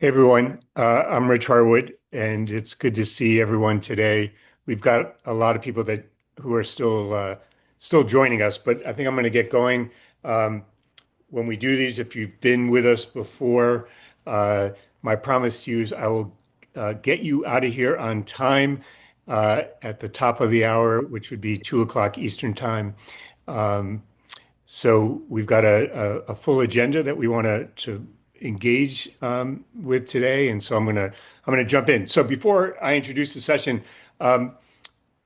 Hey everyone, I'm Rich Harwood, and it's good to see everyone today. We've got a lot of people that who are still joining us, but I think I'm going to get going. Um, when we do these, if you've been with us before, uh, my promise to you is I will get you out of here on time at the top of the hour, which would be 2 o'clock Eastern time. Um, so we've got a full agenda that we want to engage with today, and so I'm gonna jump in. So before I introduce the session, um,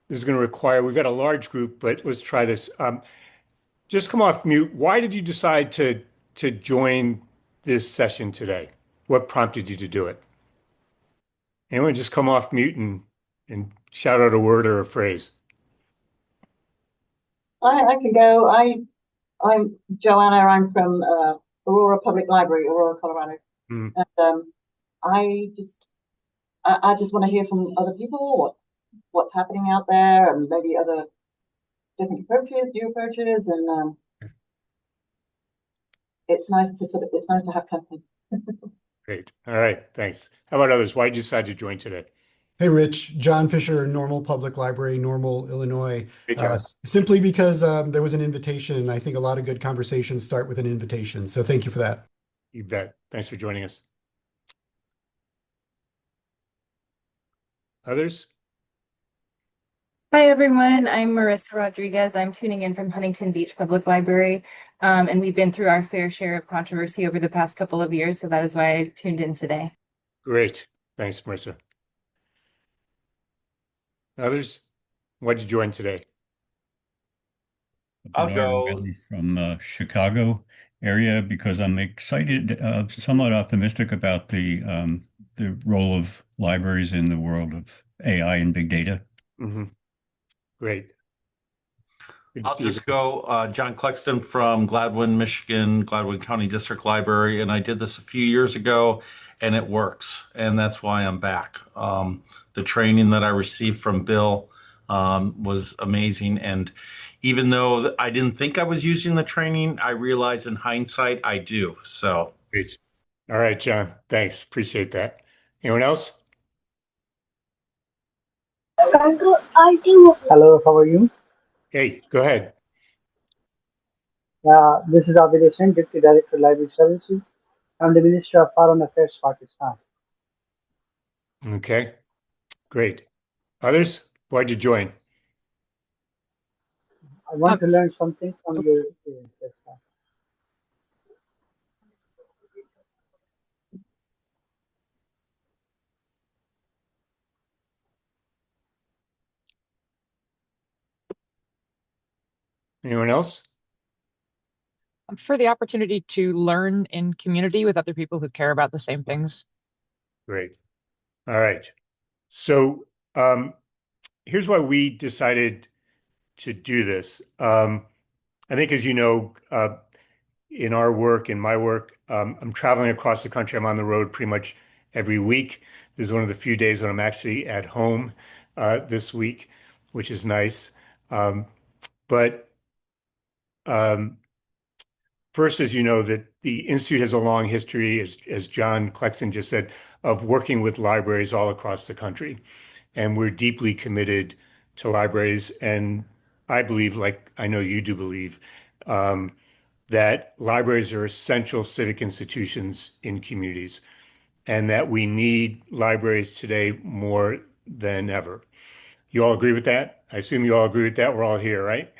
this is going to require we've got a large group, but let's try this. Just come off mute. Why did you decide to join this session today? What prompted you to do it? Anyone just come off mute and shout out a word or a phrase. I can go. I'm Joanna. I'm from Aurora Public Library, Aurora, Colorado, Hmm. and I just I just want to hear from other people what's happening out there, and maybe other different approaches, new approaches, and it's nice to have company. Great. All right. Thanks. How about others? Why did you decide to join today? Hey, Rich, John Fisher, Normal Public Library, Normal, Illinois. Hey, John. Simply because there was an invitation, and I think a lot of good conversations start with an invitation. So thank you for that. You bet. Thanks for joining us. Others? Hi, everyone. I'm Marissa Rodriguez. I'm tuning in from Huntington Beach Public Library. And we've been through our fair share of controversy over the past couple of years, so that is why I tuned in today. Great. Thanks, Marissa. Others? Why'd you join today? I'll Bernard go. Riley from Chicago area because I'm excited, somewhat optimistic about the role of libraries in the world of AI and big data. Hmm. Great. Good to I'll see you. just go. John Cluxton from Gladwin, Michigan, Gladwin County District Library, and I did this a few years ago, and it works, and that's why I'm back. The training that I received from Bill was amazing, and even though I didn't think I was using the training, I realize in hindsight I do. So. Great. All right, John. Thanks. Appreciate that. Anyone else? Hello, how are you? Hey, go ahead. This is Abid Hussain, Deputy Director, Library Services. I'm the Minister of Foreign Affairs, Pakistan. Okay. Great. Others? Why'd you join? I want to learn something from your experiences. Anyone else? For the opportunity to learn in community with other people who care about the same things. Great. All right. So here's why we decided to do this. I think, as you know, in our work, in my work, I'm traveling across the country. I'm on the road pretty much every week. This is one of the few days when I'm actually at home this week, which is nice. But um, first, as you know, that the Institute has a long history, as John Clexon just said, of working with libraries all across the country. And we're deeply committed to libraries. And I believe, like I know you do believe, um, that libraries are essential civic institutions in communities and that we need libraries today more than ever. You all agree with that? I assume you all agree with that. We're all here, right?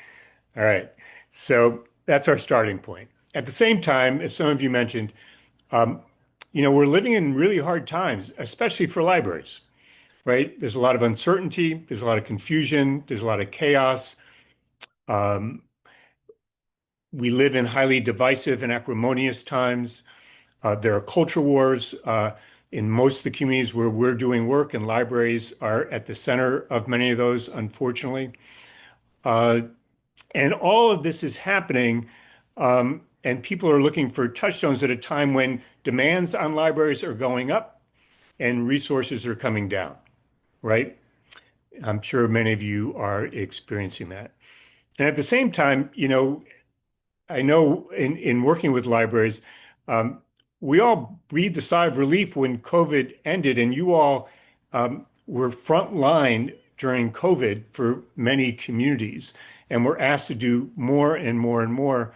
All right. So that's our starting point. At the same time, as some of you mentioned, um, we're living in really hard times, especially for libraries, right? There's a lot of uncertainty, there's a lot of confusion, there's a lot of chaos. Um, we live in highly divisive and acrimonious times. There are culture wars in most of the communities where we're doing work, and libraries are at the center of many of those, unfortunately. Uh, and all of this is happening, and people are looking for touchstones at a time when demands on libraries are going up and resources are coming down, right? I'm sure many of you are experiencing that. And at the same time, I know in working with libraries, um, we all breathed a sigh of relief when COVID ended, and you all were front line during COVID for many communities, and were asked to do more and more and more.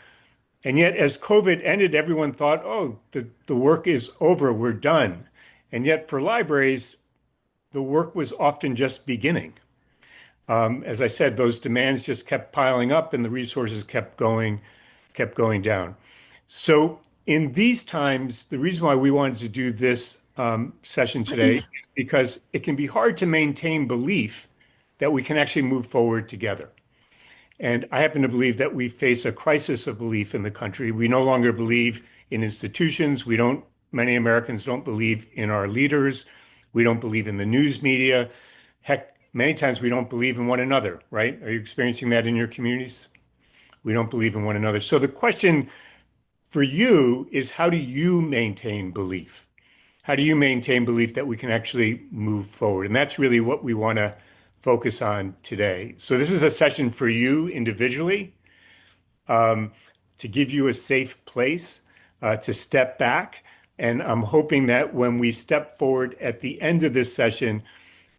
And yet, as COVID ended, everyone thought, oh, the work is over, we're done. And yet, for libraries, the work was often just beginning. As I said, those demands just kept piling up and the resources kept going down. So in these times, the reason why we wanted to do this session today is because it can be hard to maintain belief that we can actually move forward together. And I happen to believe that we face a crisis of belief in the country. We no longer believe in institutions. Many Americans don't believe in our leaders. We don't believe in the news media. Heck, many times we don't believe in one another, right? Are you experiencing that in your communities? We don't believe in one another. So the question for you is, how do you maintain belief? How do you maintain belief that we can actually move forward? And that's really what we want to focus on today. So this is a session for you individually, to give you a safe place to step back. And I'm hoping that when we step forward at the end of this session,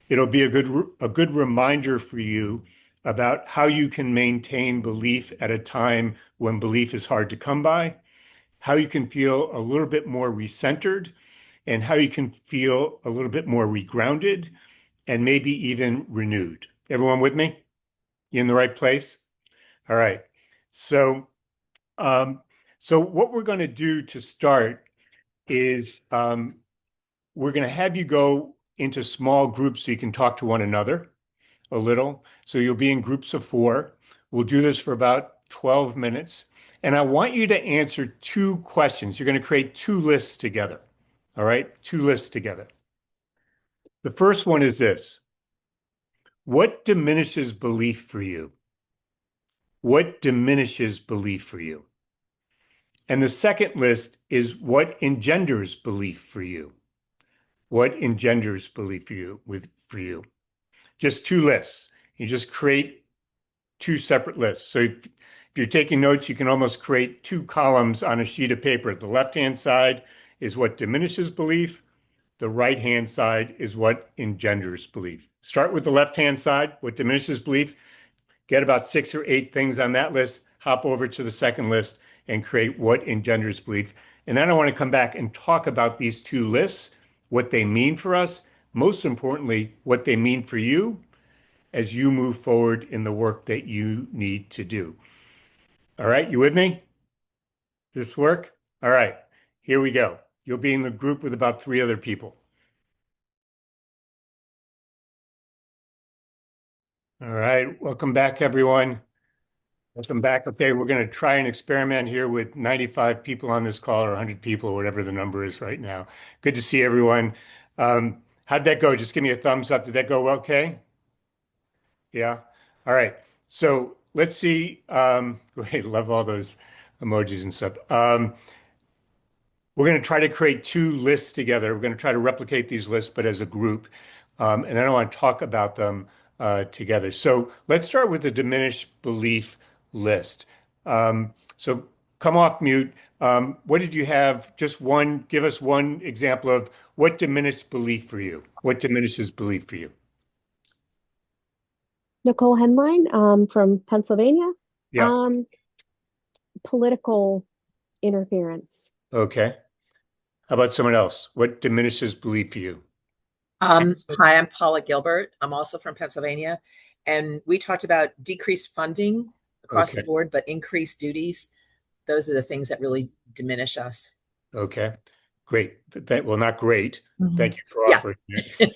it'll be a good reminder for you about how you can maintain belief at a time when belief is hard to come by, how you can feel a little bit more recentered, and how you can feel a little bit more regrounded and maybe even renewed. Everyone with me? You in the right place? All right. So, so what we're going to do to start is we're going to have you go into small groups so you can talk to one another a little. So you'll be in groups of 4. We'll do this for about 12 minutes. And I want you to answer 2 questions. You're going to create 2 lists together. All right? 2 lists together. The first one is this: what diminishes belief for you? What diminishes belief for you? And the second list is what engenders belief for you? What engenders belief for you? Just 2 lists. You just create 2 separate lists. So if you're taking notes, you can almost create 2 columns on a sheet of paper. The left-hand side is what diminishes belief. The right-hand side is what engenders belief. Start with the left-hand side, what diminishes belief. Get about 6 or 8 things on that list, hop over to the second list and create what engenders belief. And then I want to come back and talk about these 2 lists, what they mean for us, most importantly, what they mean for you as you move forward in the work that you need to do. All right, you with me? This work? All right, here we go. You'll be in the group with about 3 other people. All right, welcome back, everyone. Welcome back. Okay, we're going to try an experiment here with 95 people on this call, or 100 people, whatever the number is right now. Good to see everyone. How'd that go? Just give me a thumbs up. Did that go okay? Yeah. All right. So let's see. Great. Love all those emojis and stuff. We're going to try to create 2 lists together. We're going to try to replicate these lists, but as a group. And then I want to talk about them together. So let's start with the diminished belief list. So come off mute. What did you have? Give us one example of what diminished belief for you. What diminishes belief for you? Nicole Henline, from Pennsylvania. Yeah. Political interference. Okay. How about someone else? What diminishes belief for you? Hi, I'm Paula Gilbert. I'm also from Pennsylvania. And we talked about decreased funding across the Okay. board, but increased duties. Those are the things that really diminish us. Okay. Great. Well, not great. Thank you for Yeah. offering it.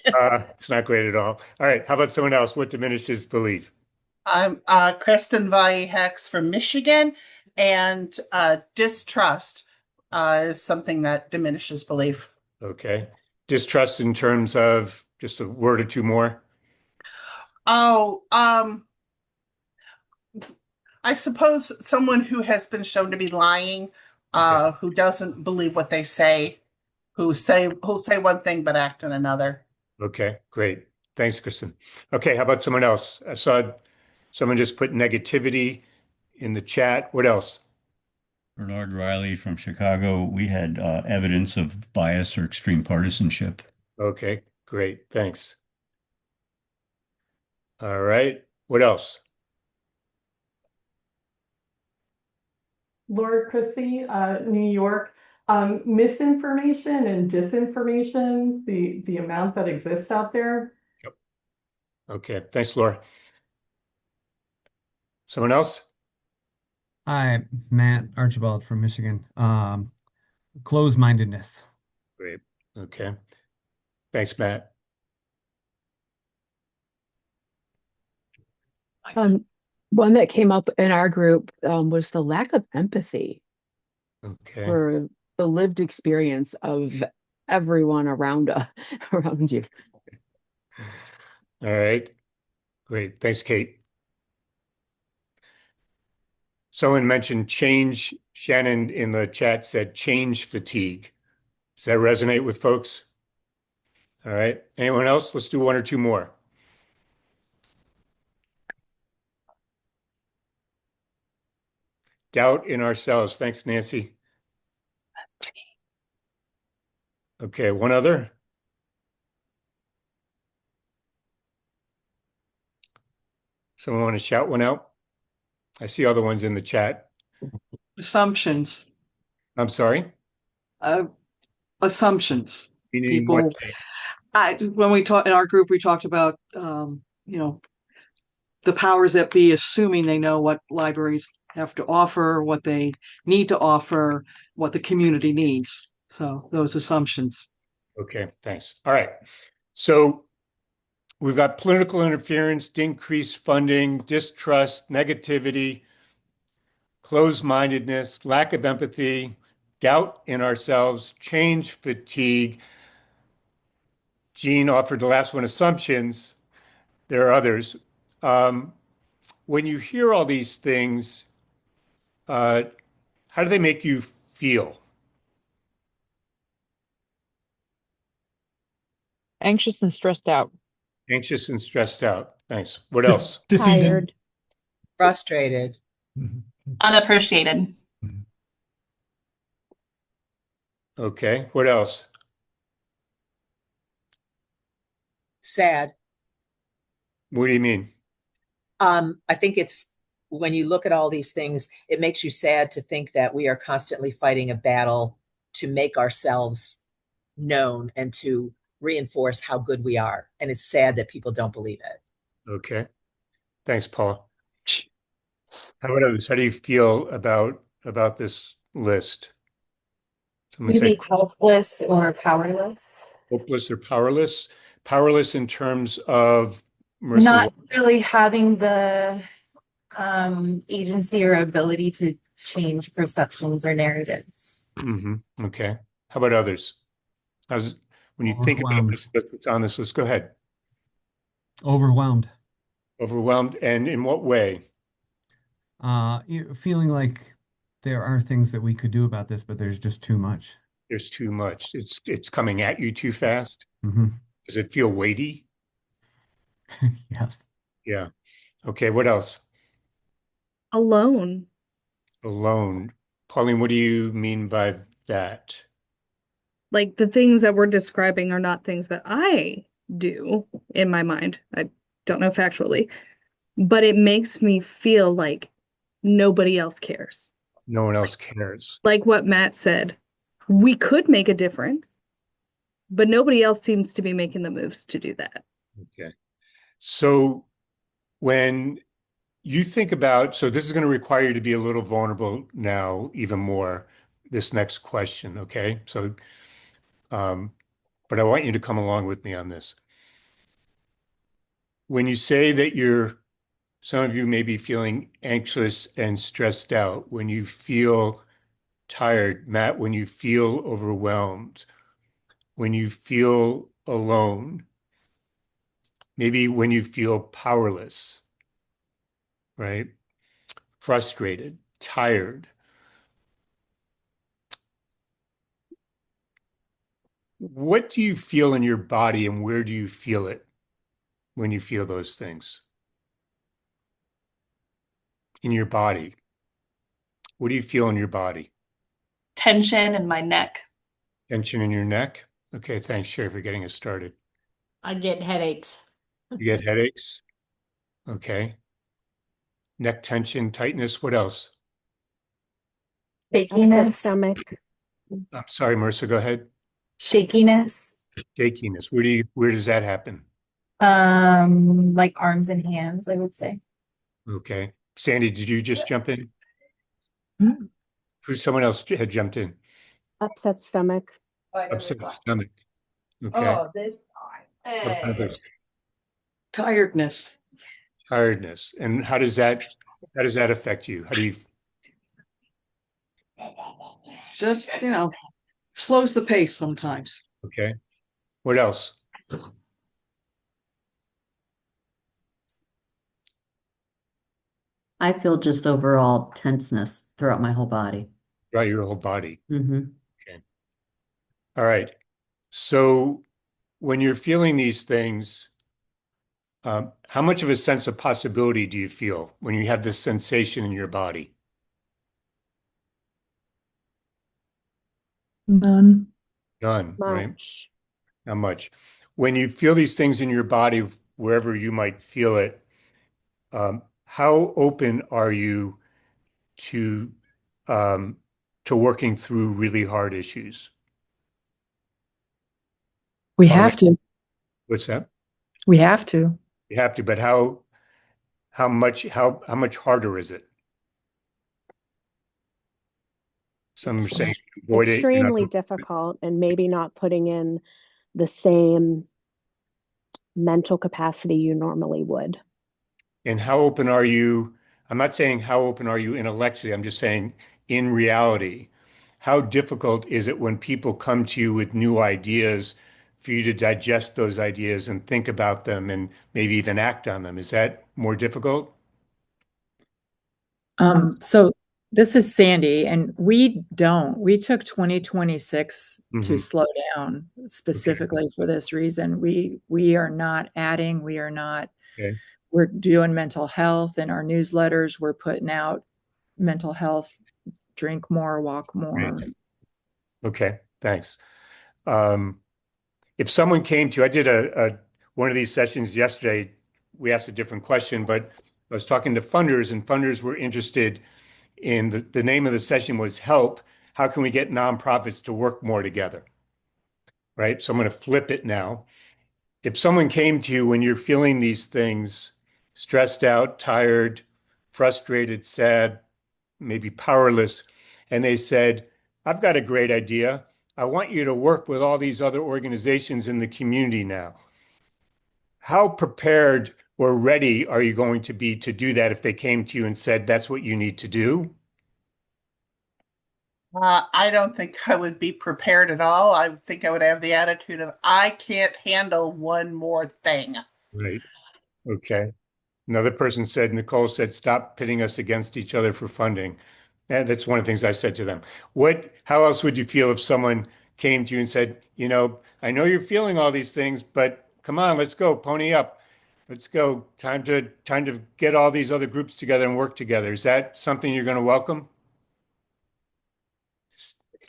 It's not great at all. All right. How about someone else? What diminishes belief? I'm Kristen Hex from Michigan, and distrust is something that diminishes belief. Okay. Distrust in terms of just a word or 2 more. Oh, I suppose someone who has been shown to be lying, Okay. who doesn't believe what they say, who'll say one thing but act in another. Okay. Great. Thanks, Kristen. Okay. How about someone else? I saw someone just put negativity in the chat. What else? Bernard Riley from Chicago. We had evidence of bias or extreme partisanship. Okay, great. Thanks. All right. What else? Laura Christie, New York. Misinformation and disinformation, the amount that exists out there. Yep. Okay. Thanks, Laura. Someone else? Hi, Matt Archibald from Michigan. Closed-mindedness. Great. Okay. Thanks, Matt. One that came up in our group was the lack of empathy Okay. for the lived experience of everyone around you. All right. Great. Thanks, Kate. Someone mentioned change. Shannon in the chat said change fatigue. Does that resonate with folks? All right. Anyone else? Let's do one or two more. Doubt in ourselves. Thanks, Nancy. Okay, one other. Someone want to shout one out? I see other ones in the chat. Assumptions. I'm sorry? Assumptions. Meaning People, what? when we talked in our group, we talked about, the powers that be assuming they know what libraries have to offer, what they need to offer, what the community needs. So those assumptions. Okay, thanks. All right. So we've got political interference, increased funding, distrust, negativity, closed-mindedness, lack of empathy, doubt in ourselves, change fatigue. Jean offered the last one, assumptions. There are others. When you hear all these things, how do they make you feel? Anxious and stressed out. Anxious and stressed out. Thanks. What else? Defeated. Tired. Frustrated. Unappreciated. Okay. What else? Sad. What do you mean? I think it's when you look at all these things, it makes you sad to think that we are constantly fighting a battle to make ourselves known and to reinforce how good we are. And it's sad that people don't believe it. Okay. Thanks, Paul. How about others? How do you feel about this list? Someone Maybe say helpless or powerless. hopeless or powerless? Powerless in terms of Marissa. Not really having the agency or ability to change perceptions or narratives. Okay. How about others? When you think about this, what's on this list, go ahead. Overwhelmed. Overwhelmed, and in what way? Feeling like there are things that we could do about this, but there's just too much. There's too much. It's coming at you too fast. Mm-hmm. Does it feel weighty? Yes. Yeah. Okay. What else? Alone. Alone. Pauline, what do you mean by that? Like the things that we're describing are not things that I do in my mind. I don't know factually, but it makes me feel like nobody else cares. No one else cares. Like what Matt said, we could make a difference, but nobody else seems to be making the moves to do that. Okay. So when you think about, so this is going to require you to be a little vulnerable now, even more, this next question, okay? So, but I want you to come along with me on this. When you say that some of you may be feeling anxious and stressed out, when you feel tired, Matt, when you feel overwhelmed, when you feel alone, maybe when you feel powerless, right? Frustrated, tired. What do you feel in your body and where do you feel it when you feel those things? In your body. What do you feel in your body? Tension in my neck. Tension in your neck? Okay, thanks, Sherry, for getting us started. I get headaches. You get headaches? Okay. Neck tension, tightness, what else? Upset Shakiness. stomach. I'm sorry, Marissa, go ahead. Shakiness. Shakiness. Where does that happen? Like arms and hands, I would say. Okay. Sandy, did you just jump in? Hmm. Someone else had jumped in? Upset stomach. Upset stomach. Okay. Oh, this time. What about others? Tiredness. Tiredness. And how does that affect you? How do you Just, slows the pace sometimes. Okay. What else? I feel just overall tenseness throughout my whole body. Throughout your whole body. Mm-hmm. Okay. All right. So when you're feeling these things, how much of a sense of possibility do you feel when you have this sensation in your body? None. None, right? Much. Not much. When you feel these things in your body, wherever you might feel it, how open are you to working through really hard issues? We have to. What's that? We have to. You have to, but how much harder is it? Some are saying avoid it. Extremely difficult, and maybe not putting in the same mental capacity you normally would. And how open are you? I'm not saying how open are you intellectually. I'm just saying in reality, how difficult is it when people come to you with new ideas for you to digest those ideas and think about them and maybe even act on them? Is that more difficult? So this is Sandy, and we don't. We took 2026 to Mhm. slow down specifically for this reason. We are not adding, we are not, Okay. we're doing mental health in our newsletters. We're putting out mental health, drink more, walk more. Great. Okay, thanks. If someone came to you, I did one of these sessions yesterday. We asked a different question, but I was talking to funders, and funders were interested in the name of the session was Help. How can we get nonprofits to work more together? Right? So I'm going to flip it now. If someone came to you when you're feeling these things, stressed out, tired, frustrated, sad, maybe powerless, and they said, I've got a great idea. I want you to work with all these other organizations in the community now. How prepared or ready are you going to be to do that if they came to you and said, that's what you need to do? I don't think I would be prepared at all. I think I would have the attitude of, I can't handle one more thing. Right. Okay. Another person said, Nicole said, stop pitting us against each other for funding. And that's one of the things I said to them. How else would you feel if someone came to you and said, I know you're feeling all these things, but come on, let's go, pony up. Let's go. Time to get all these other groups together and work together. Is that something you're going to welcome?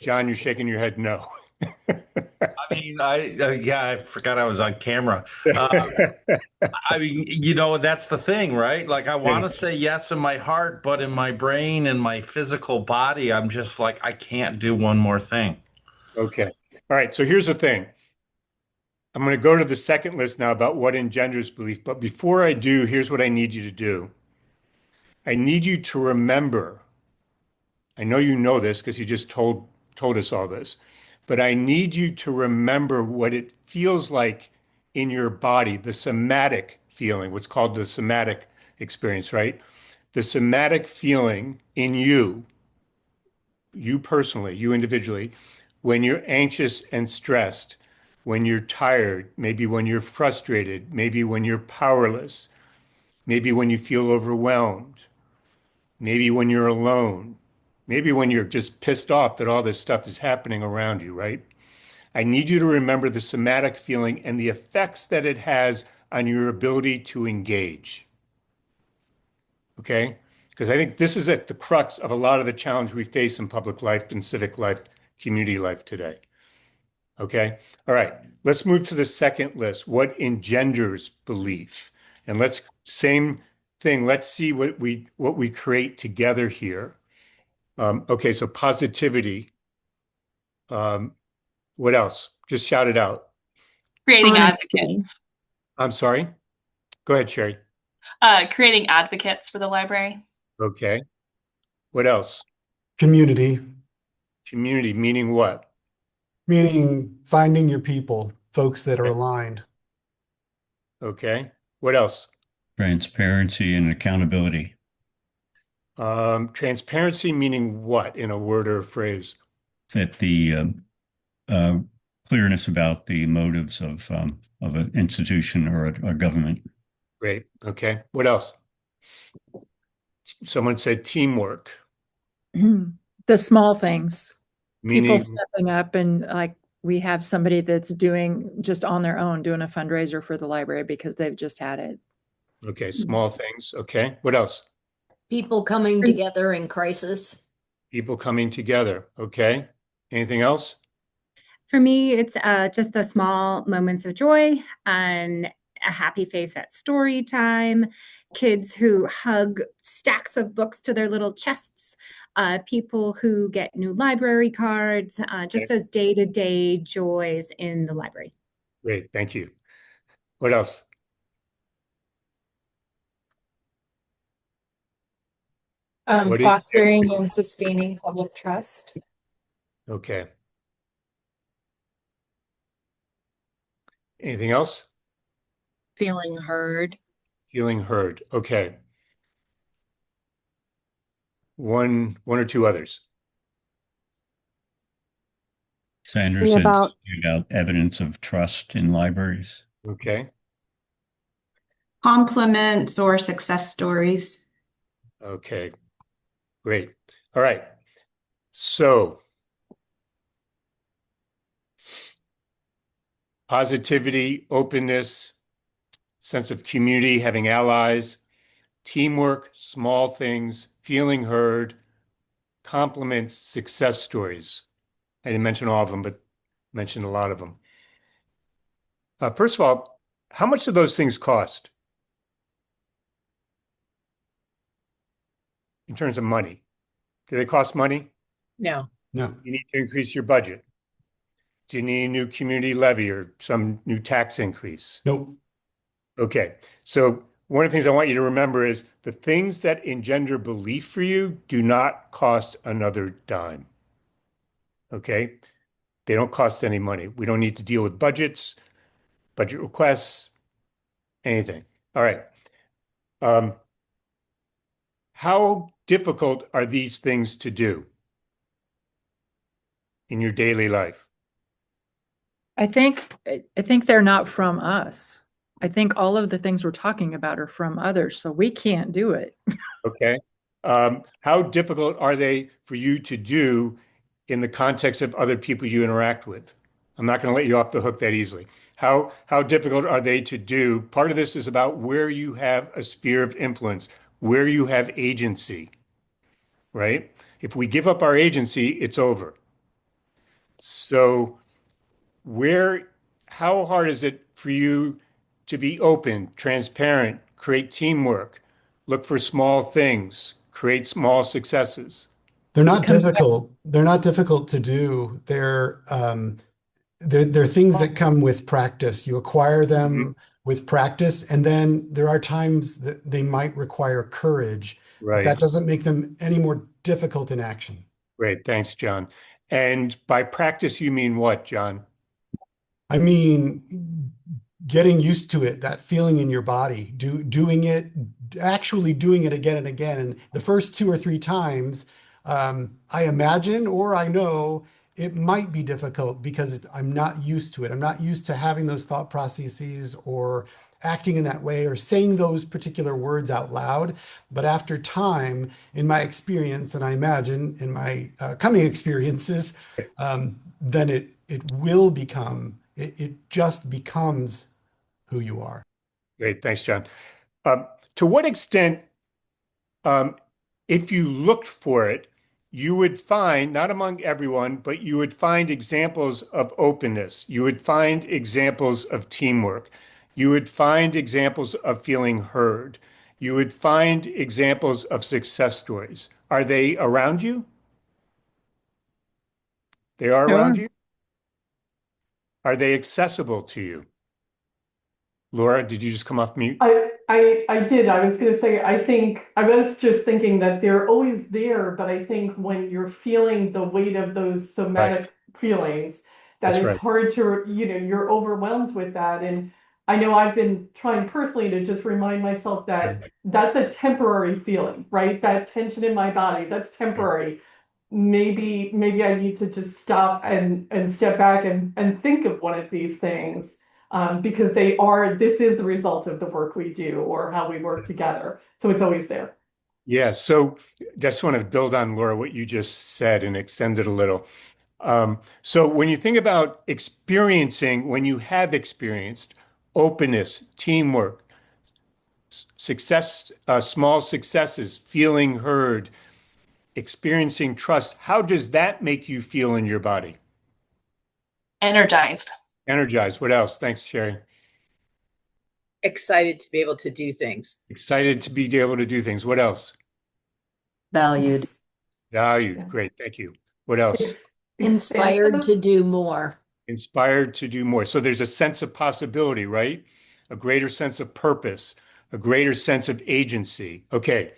John, you're shaking your head no. I mean, yeah, I forgot I was on camera. I mean, that's the thing, right? Like, I want to say yes in my heart, but in my brain and my physical body, I'm just like, I can't do one more thing. Okay. All right. So here's the thing. I'm going to go to the second list now about what engenders belief. But before I do, here's what I need you to do. I need you to remember. I know you know this because you just told us all this, but I need you to remember what it feels like in your body, the somatic feeling, what's called the somatic experience, right? The somatic feeling in you personally, you individually, when you're anxious and stressed, when you're tired, maybe when you're frustrated, maybe when you're powerless, maybe when you feel overwhelmed, maybe when you're alone, maybe when you're just pissed off that all this stuff is happening around you, right? I need you to remember the somatic feeling and the effects that it has on your ability to engage. Okay? because I think this is at the crux of a lot of the challenge we face in public life and civic life, community life today. Okay. All right. Let's move to the second list. What engenders belief? And let's same thing. Let's see what we create together here. Okay. So positivity. What else? Just shout it out. Creating Honesty. advocates. I'm sorry. Go ahead, Sherry. Creating advocates for the library. Okay. What else? Community, Community, meaning what? meaning finding your people, folks that are Okay. aligned. Okay. What else? Transparency and accountability. Transparency, meaning what in a word or a phrase? That the uh, clearness about the motives of an institution or a government. Great. Okay. What else? Someone said teamwork, The small things, people meaning, stepping up, and like we have somebody that's doing just on their own, doing a fundraiser for the library because they've just had it. okay, small things. Okay. What else? People coming together in crisis. People coming together. Okay. Anything else? For me, it's just the small moments of joy and a happy face at story time, kids who hug stacks of books to their little chests, people who get new library cards, just those day-to-day joys in the library. Great. Thank you. What else? What is Fostering and sustaining public trust. okay. Anything else? Feeling heard. Feeling heard. Okay. One or two others. Sandra Think said about about evidence of trust in libraries. Okay. Compliments or success stories. Okay. Great. All right. So positivity, openness, sense of community, having allies, teamwork, small things, feeling heard, compliments, success stories. I didn't mention all of them, but mentioned a lot of them. First of all, how much do those things cost in terms of money? Do they cost money? No. No. You need to increase your budget. Do you need a new community levy or some new tax increase? Nope. Okay. So one of the things I want you to remember is the things that engender belief for you do not cost another dime. Okay. They don't cost any money. We don't need to deal with budgets, budget requests, anything. All right. How difficult are these things to do in your daily life? I think they're not from us. I think all of the things we're talking about are from others, so we can't do it. Okay. How difficult are they for you to do in the context of other people you interact with? I'm not going to let you off the hook that easily. How difficult are they to do? Part of this is about where you have a sphere of influence, where you have agency, right? If we give up our agency, it's over. So how hard is it for you to be open, transparent, create teamwork, look for small things, create small successes? They're not difficult. They're not difficult to do. They're things that come with practice. You acquire them with practice, and then there are times that they might require courage, but that Right. doesn't make them any more difficult in action. Great. Thanks, John. And by practice, you mean what, John? I mean, getting used to it, that feeling in your body, doing it, actually doing it again and again. And the first two or three times, I imagine or I know it might be difficult because I'm not used to it. I'm not used to having those thought processes or acting in that way or saying those particular words out loud. But after time, in my experience, and I imagine in my coming experiences, then it will become, it just becomes who you are. Great. Thanks, John. To what extent if you looked for it, you would find, not among everyone, but you would find examples of openness. You would find examples of teamwork. You would find examples of feeling heard. You would find examples of success stories. Are they around you? They are around Sure. you? Are they accessible to you? Laura, did you just come off mute? I did. I was going to say, I think, I was just thinking that they're always there, but I think when you're feeling the weight of those Right. somatic feelings, that That's it's right. hard to, you're overwhelmed with that. And I know I've been trying personally to just remind myself that that's a temporary feeling, right? That tension in my body, that's temporary. Maybe I need to just stop and step back and think of one of these things, because this is the result of the work we do or how we work together. So it's always there. Yeah. So just want to build on Laura, what you just said and extend it a little. So when you think about experiencing, when you have experienced openness, teamwork, success, small successes, feeling heard, experiencing trust, how does that make you feel in your body? Energized. Energized. What else? Thanks, Sherry. Excited to be able to do things. Excited to be able to do things. What else? Valued. Valued. Great. Thank you. What else? Inspired to do more. Inspired to do more. So there's a sense of possibility, right? A greater sense of purpose, a greater sense of agency. Okay.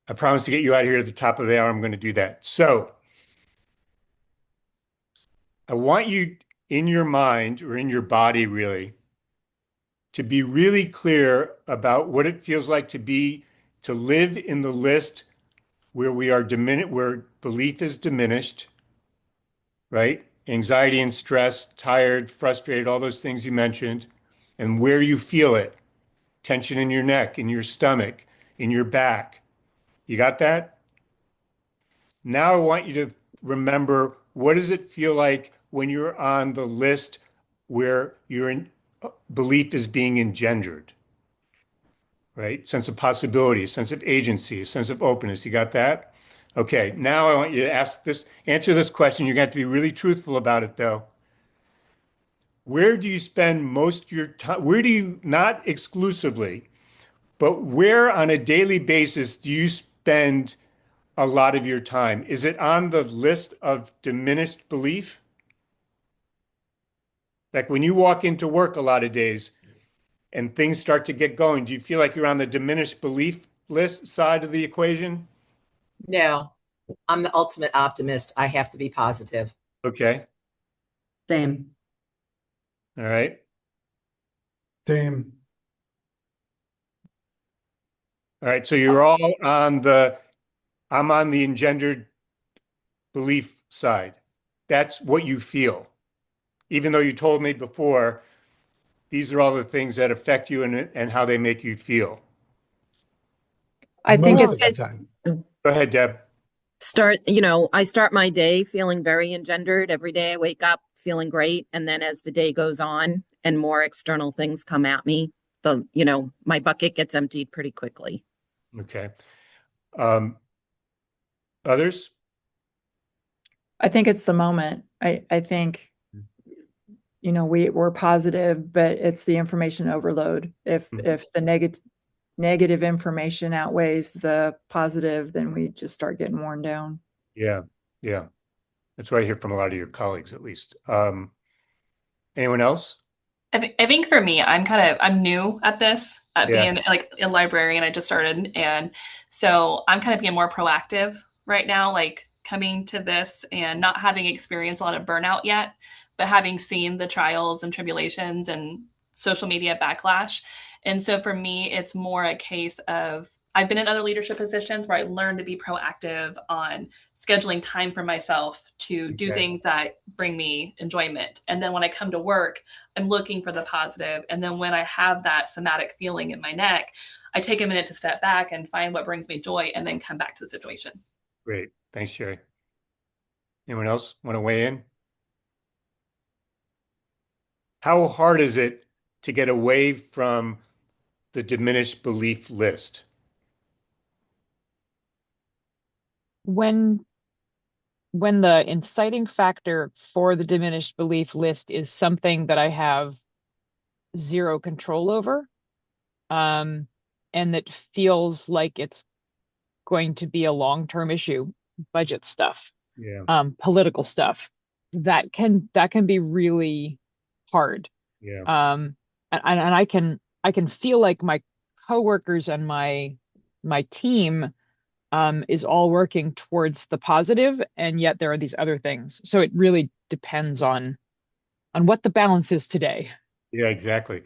I promise to get you out of here at the top of the hour. I'm going to do that. So I want you in your mind or in your body, really, to be really clear about what it feels like to live in the list where we are diminished, where belief is diminished, right? Anxiety and stress, tired, frustrated, all those things you mentioned, and where you feel it. Tension in your neck, in your stomach, in your back. You got that? Now I want you to remember, what does it feel like when you're on the list where belief is being engendered, right? Sense of possibility, sense of agency, sense of openness. You got that? Okay, now I want you to answer this question. You're going to have to be really truthful about it, though. Where do you spend most of your time? Where do you, not exclusively, but where on a daily basis do you spend a lot of your time? Is it on the list of diminished belief? Like when you walk into work a lot of days and things start to get going, do you feel like you're on the diminished belief list side of the equation? No, I'm the ultimate optimist. I have to be positive. Okay. Same. All right. Same. All right. So you're all I'm on the engendered belief side. That's what you feel. Even though you told me before, these are all the things that affect you and how they make you feel. I think Most it's of the time. Go ahead, Deb. I start my day feeling very engendered. Every day I wake up feeling great. And then as the day goes on and more external things come at me, my bucket gets emptied pretty quickly. Okay. Others? I think it's the moment. I think, we're positive, but it's the information overload. If the negative information outweighs the positive, then we just start getting worn down. Yeah. Yeah. That's what I hear from a lot of your colleagues, at least. Anyone else? I think for me, I'm new at this, at Yeah. being like a librarian. I just started, and so I'm kind of being more proactive right now, like coming to this and not having experienced a lot of burnout yet, but having seen the trials and tribulations and social media backlash. And so for me, it's more a case of I've been in other leadership positions where I learned to be proactive on scheduling time for myself to do Okay. things that bring me enjoyment. And then when I come to work, I'm looking for the positive. And then when I have that somatic feeling in my neck, I take a minute to step back and find what brings me joy and then come back to the situation. Great. Thanks, Sherry. Anyone else want to weigh in? How hard is it to get away from the diminished belief list? when the inciting factor for the diminished belief list is something that I have zero control over, and that feels like it's going to be a long-term issue, budget stuff, Yeah. political stuff, that can be really hard. Yeah. And I can feel like my coworkers and my team is all working towards the positive, and yet there are these other things. So it really depends on what the balance is today. Yeah, exactly.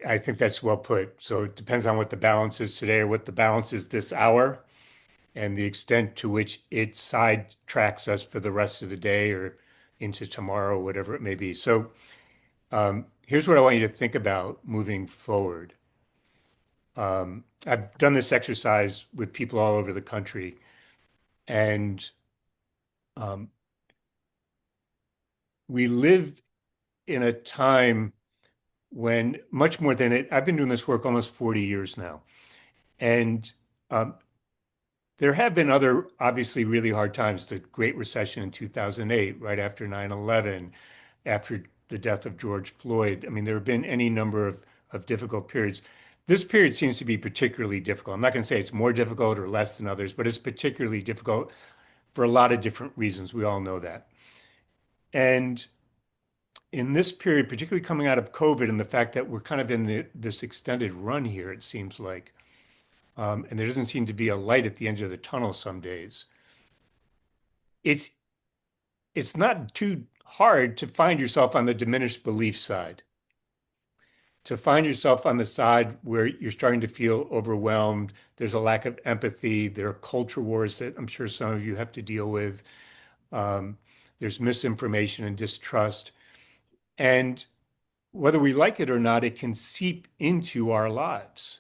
I think that's well put. So it depends on what the balance is today or what the balance is this hour and the extent to which it sidetracks us for the rest of the day or into tomorrow, whatever it may be. So here's what I want you to think about moving forward. I've done this exercise with people all over the country, and um, we live in a time when much more than it, I've been doing this work almost 40 years now. And um, there have been other obviously really hard times, the Great Recession in 2008, right after 9/11, after the death of George Floyd. I mean, there have been any number of difficult periods. This period seems to be particularly difficult. I'm not going to say it's more difficult or less than others, but it's particularly difficult for a lot of different reasons. We all know that. And in this period, particularly coming out of COVID and the fact that we're kind of in this extended run here, it seems like, and there doesn't seem to be a light at the end of the tunnel some days. It's it's not too hard to find yourself on the diminished belief side, to find yourself on the side where you're starting to feel overwhelmed. There's a lack of empathy. There are culture wars that I'm sure some of you have to deal with. Um, there's misinformation and distrust. And whether we like it or not, it can seep into our lives.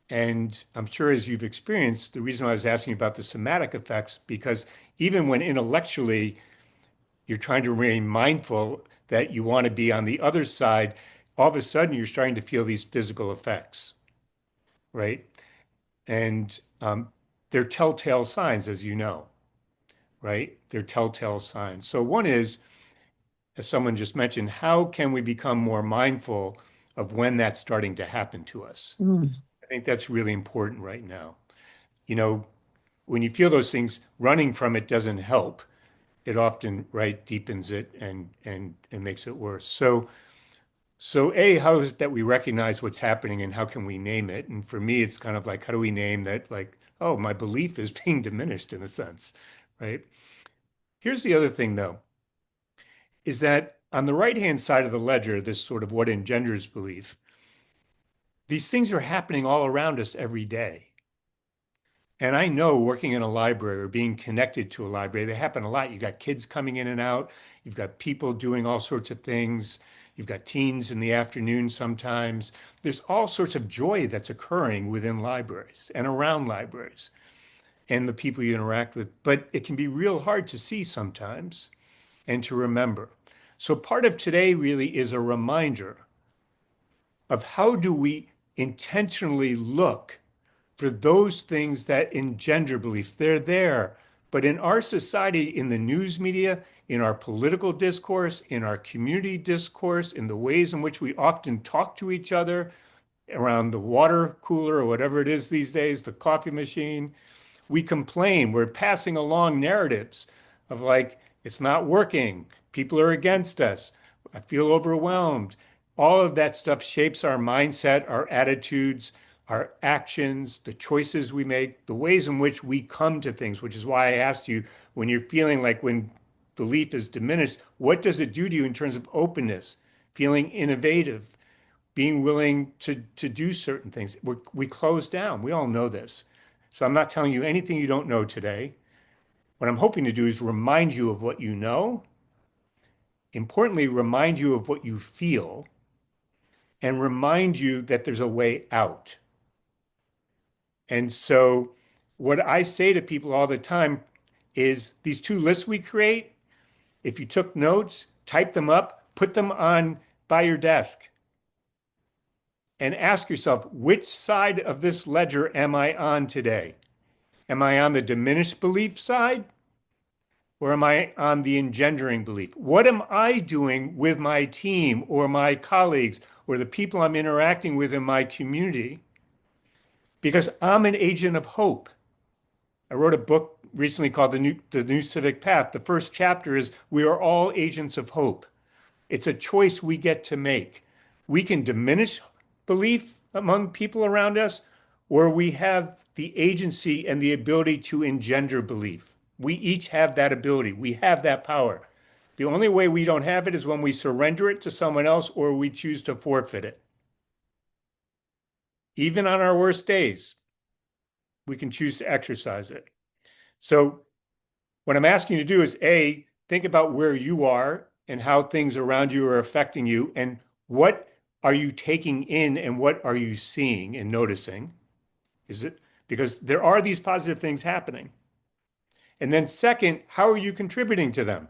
And I'm sure as you've experienced, the reason I was asking about the somatic effects, because even when intellectually you're trying to remain mindful that you want to be on the other side, all of a sudden you're starting to feel these physical effects, right? And they're telltale signs, as you know, right? They're telltale signs. So one is, as someone just mentioned, how can we become more mindful of when that's starting to happen to us? I think that's really important right now. You know, when you feel those things, running from it doesn't help. It often, right, deepens it and makes it worse. So A, how is it that we recognize what's happening and how can we name it? And for me, it's kind of like, how do we name that? Like, oh, my belief is being diminished in a sense, right? Here's the other thing, though, is that on the right-hand side of the ledger, this sort of what engenders belief, these things are happening all around us every day. And I know working in a library or being connected to a library, they happen a lot. You've got kids coming in and out. You've got people doing all sorts of things. You've got teens in the afternoon sometimes. There's all sorts of joy that's occurring within libraries and around libraries and the people you interact with. But it can be real hard to see sometimes and to remember. So part of today really is a reminder of how do we intentionally look for those things that engender belief. They're there. But in our society, in the news media, in our political discourse, in our community discourse, in the ways in which we often talk to each other around the water cooler or whatever it is these days, the coffee machine, we complain. We're passing along narratives of like, it's not working. People are against us. I feel overwhelmed. All of that stuff shapes our mindset, our attitudes, our actions, the choices we make, the ways in which we come to things, which is why I asked you when you're feeling like when belief is diminished, what does it do to you in terms of openness, feeling innovative, being willing to do certain things? We close down. We all know this. So I'm not telling you anything you don't know today. What I'm hoping to do is remind you of what you know, importantly, remind you of what you feel, and remind you that there's a way out. And so, what I say to people all the time is these two lists we create, if you took notes, type them up, put them on by your desk, and ask yourself, which side of this ledger am I on today? Am I on the diminished belief side or am I on the engendering belief? What am I doing with my team or my colleagues or the people I'm interacting with in my community? Because I'm an agent of hope. I wrote a book recently called The New Civic Path. The first chapter is we are all agents of hope. It's a choice we get to make. We can diminish belief among people around us, or we have the agency and the ability to engender belief. We each have that ability. We have that power. The only way we don't have it is when we surrender it to someone else or we choose to forfeit it. Even on our worst days, we can choose to exercise it. So what I'm asking you to do is A, think about where you are and how things around you are affecting you and what are you taking in and what are you seeing and noticing? Is it because there are these positive things happening? And then second, how are you contributing to them?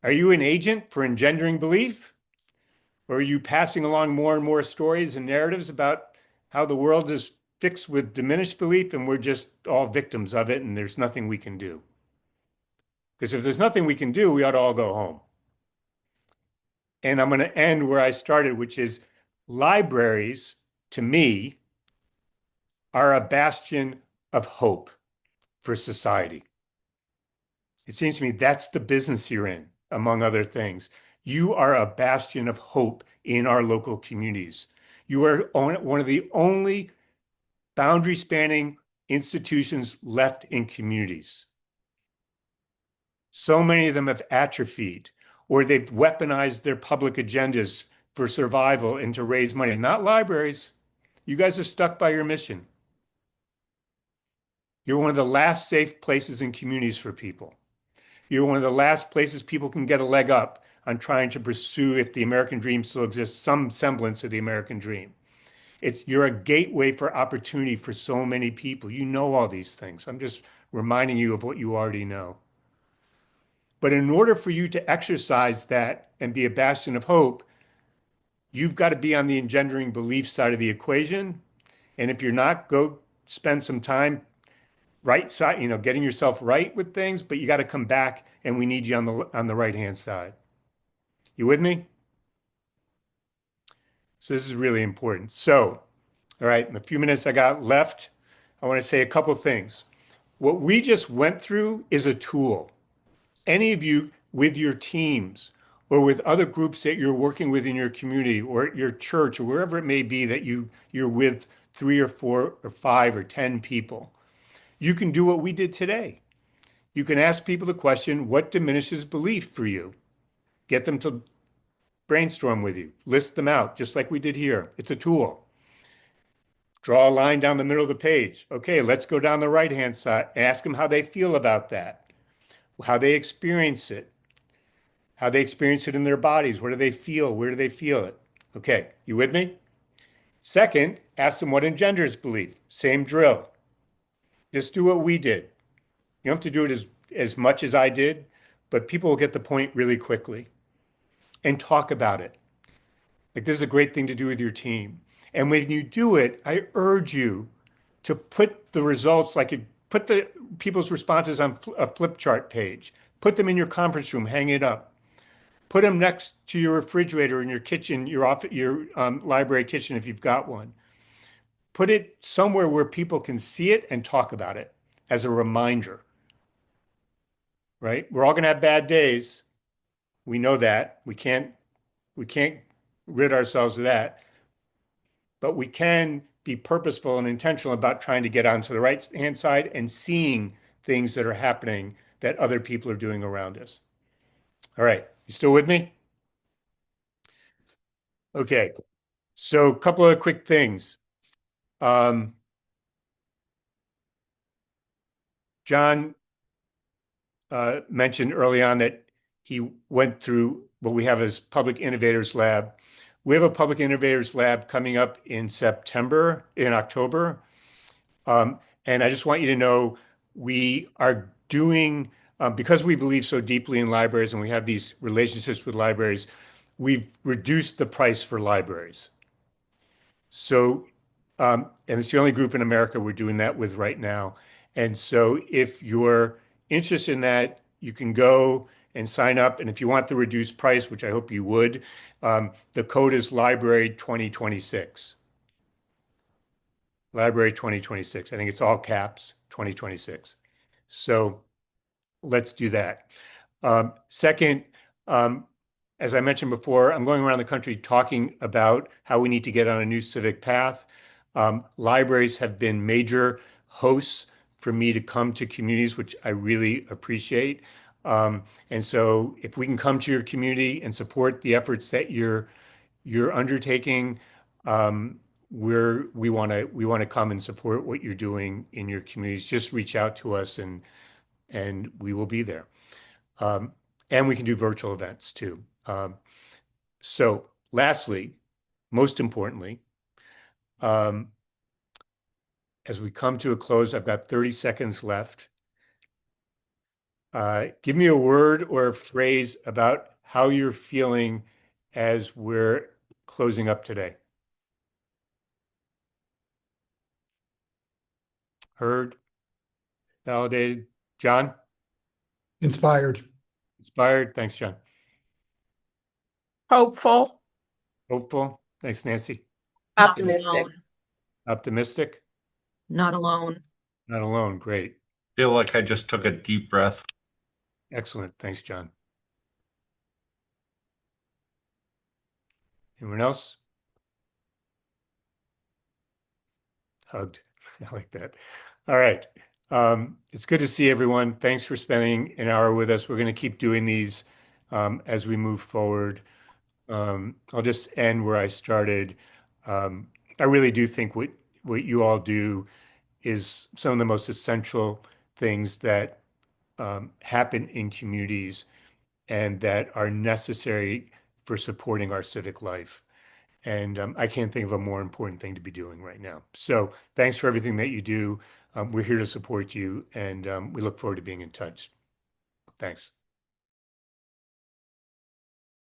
Are you an agent for engendering belief? Or are you passing along more and more stories and narratives about how the world is fixed with diminished belief and we're just all victims of it and there's nothing we can do? Because if there's nothing we can do, we ought to all go home. And I'm going to end where I started, which is libraries, to me, are a bastion of hope for society. It seems to me that's the business you're in, among other things. You are a bastion of hope in our local communities. You are one of the only boundary spanning institutions left in communities. So many of them have atrophied, or they've weaponized their public agendas for survival and to raise money. Not libraries. You guys are stuck by your mission. You're one of the last safe places in communities for people. You're one of the last places people can get a leg up on trying to pursue, if the American dream still exists, some semblance of the American dream. You're a gateway for opportunity for so many people. You know all these things. I'm just reminding you of what you already know. But in order for you to exercise that and be a bastion of hope, you've got to be on the engendering belief side of the equation. And if you're not, go spend some time right side, getting yourself right with things, but you got to come back and we need you on the right-hand side. You with me? So this is really important. So, all right, in the few minutes I got left, I want to say a couple things. What we just went through is a tool. Any of you with your teams or with other groups that you're working with in your community or at your church or wherever it may be that you're with 3 or 4 or 5 or 10 people, you can do what we did today. You can ask people the question, what diminishes belief for you? Get them to brainstorm with you, list them out, just like we did here. It's a tool. Draw a line down the middle of the page. Okay, let's go down the right-hand side. Ask them how they feel about that, how they experience it, how they experience it in their bodies. What do they feel? Where do they feel it? Okay, you with me? Second, ask them what engenders belief. Same drill. Just do what we did. You don't have to do it as much as I did, but people will get the point really quickly and talk about it. Like this is a great thing to do with your team. And when you do it, I urge you to put the results, put the people's responses on a flip chart page, put them in your conference room, hang it up, put them next to your refrigerator in your kitchen, your library kitchen if you've got one. Put it somewhere where people can see it and talk about it as a reminder, right? We're all going to have bad days. We know that. We can't rid ourselves of that. But we can be purposeful and intentional about trying to get onto the right hand side and seeing things that are happening that other people are doing around us. All right, you still with me? Okay, so a couple of quick things. John mentioned early on that he went through what we have as Public Innovators Lab. We have a Public Innovators Lab coming up in October. And I just want you to know we are doing, because we believe so deeply in libraries and we have these relationships with libraries, we've reduced the price for libraries. So and it's the only group in America we're doing that with right now. And so if you're interested in that, you can go and sign up. And if you want the reduced price, which I hope you would, the code is Library 2026. Library 2026. I think it's all caps 2026. So let's do that. Second, as I mentioned before, I'm going around the country talking about how we need to get on a new civic path. Libraries have been major hosts for me to come to communities, which I really appreciate. And so if we can come to your community and support the efforts that you're undertaking, we want to come and support what you're doing in your communities. Just reach out to us and we will be there. And we can do virtual events too. So lastly, most importantly, as we come to a close, I've got 30 seconds left. Give me a word or a phrase about how you're feeling as we're closing up today. Heard, validated. John? Inspired. Inspired. Thanks, John. Hopeful. Hopeful. Thanks, Nancy. Optimistic. Optimistic. Not alone. Not alone. Great. Feel like I just took a deep breath. Excellent. Thanks, John. Anyone else? Hugged. I like that. All right. It's good to see everyone. Thanks for spending an hour with us. We're going to keep doing these as we move forward. I'll just end where I started. I really do think what you all do is some of the most essential things that happen in communities and that are necessary for supporting our civic life. And I can't think of a more important thing to be doing right now. So thanks for everything that you do. We're here to support you, and we look forward to being in touch. Thanks.